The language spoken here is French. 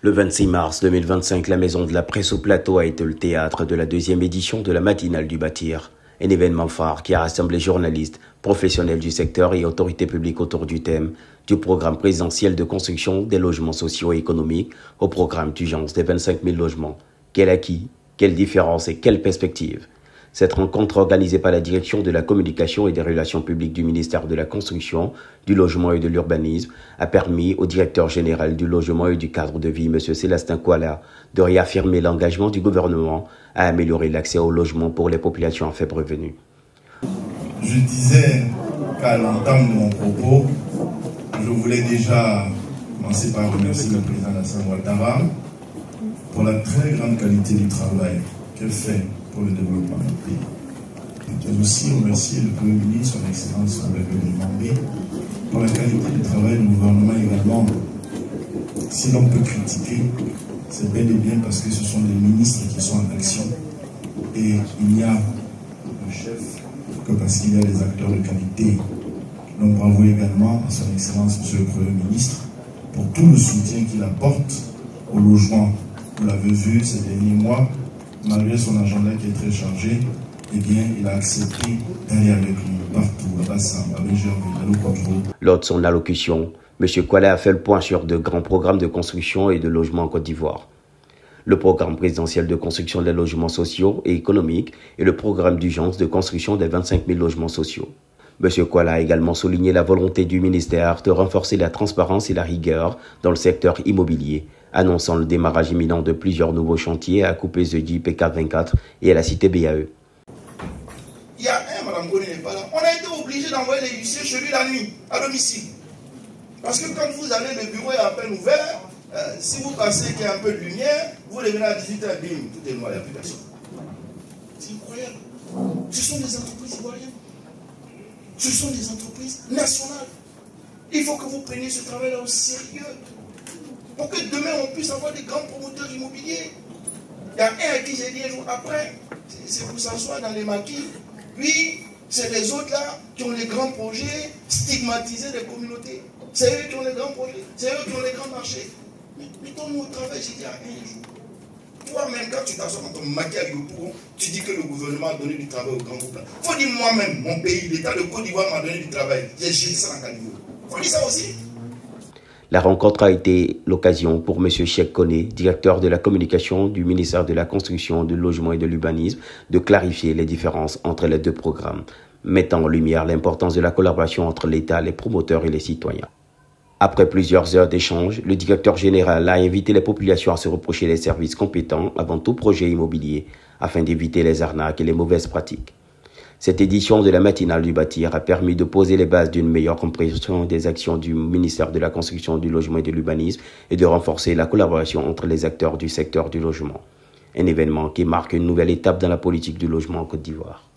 Le 26 mars 2025, la Maison de la Presse au Plateau a été le théâtre de la deuxième édition de la matinale du bâtir. Un événement phare qui a rassemblé journalistes, professionnels du secteur et autorités publiques autour du thème du programme présidentiel de construction des logements sociaux et économiques au programme d'urgence des 25 000 logements. Quel acquis, quelle différence et quelle perspective? Cette rencontre organisée par la Direction de la communication et des relations publiques du ministère de la Construction, du Logement et de l'Urbanisme a permis au directeur général du Logement et du Cadre de Vie, M. Célestin Kuala, de réaffirmer l'engagement du gouvernement à améliorer l'accès au logement pour les populations à faible revenu. Je disais qu'à l'entame de mon propos, je voulais déjà commencer par remercier le président Alassane Ouattara pour la très grande qualité du travail qu'il fait pour le développement du pays. Je veux aussi remercier le Premier ministre, son Excellence Albert Membe, pour la qualité du travail du gouvernement également. Si l'on peut critiquer, c'est bel et bien parce que ce sont des ministres qui sont en action et il n'y a le chef que parce qu'il y a des acteurs de qualité. Donc bravo également à son Excellence Monsieur le Premier ministre pour tout le soutien qu'il apporte au logement. Vous l'avez vu ces derniers mois, malgré son agenda qui est très chargé, eh bien, il a accepté d'aller avec lui partout, à Bassam, à Béjerville, à Lokoudjou. Lors de son allocution, M. Kuala a fait le point sur de grands programmes de construction et de logement en Côte d'Ivoire. Le programme présidentiel de construction des logements sociaux et économiques et le programme d'urgence de construction des 25 000 logements sociaux. M. Kuala a également souligné la volonté du ministère de renforcer la transparence et la rigueur dans le secteur immobilier, annonçant le démarrage imminent de plusieurs nouveaux chantiers à Coupé-Zedji, PK24 et à la cité BAE. Il y a un, Mme Goni n'est pas là. On a été obligé d'envoyer les huissiers chez lui la nuit, à domicile. Parce que quand vous allez, le bureau est à peine ouvert, si vous passez qu'il y a un peu de lumière, vous revenez à 18h, bim, tout est noir, il n'y a plus personne. C'est incroyable. Ce sont des entreprises ivoiriennes. Ce sont des entreprises nationales. Il faut que vous preniez ce travail-là au sérieux. Pour que demain, on puisse avoir des grands promoteurs immobiliers. Il y a un à qui j'ai dit un jour après, c'est pour s'asseoir dans les maquis. Puis, c'est les autres là qui ont les grands projets, stigmatisés des communautés. C'est eux qui ont les grands projets, c'est eux qui ont les grands marchés. Mais mettons-nous au travail, j'ai dit à un jour. Toi-même, quand tu t'assois dans ton maquis avec le pouron, tu dis que le gouvernement a donné du travail au grand groupe. Il faut dire moi-même, mon pays, l'État de Côte d'Ivoire m'a donné du travail. J'ai jeté ça dans le caniveau. Il faut dire ça aussi. La rencontre a été l'occasion pour M. Cheikh Koné, directeur de la communication du ministère de la Construction, du Logement et de l'Urbanisme, de clarifier les différences entre les deux programmes, mettant en lumière l'importance de la collaboration entre l'État, les promoteurs et les citoyens. Après plusieurs heures d'échange, le directeur général a invité les populations à se reprocher les services compétents avant tout projet immobilier, afin d'éviter les arnaques et les mauvaises pratiques. Cette édition de la matinale du bâtir a permis de poser les bases d'une meilleure compréhension des actions du ministère de la Construction, du Logement et de l'Urbanisme et de renforcer la collaboration entre les acteurs du secteur du logement. Un événement qui marque une nouvelle étape dans la politique du logement en Côte d'Ivoire.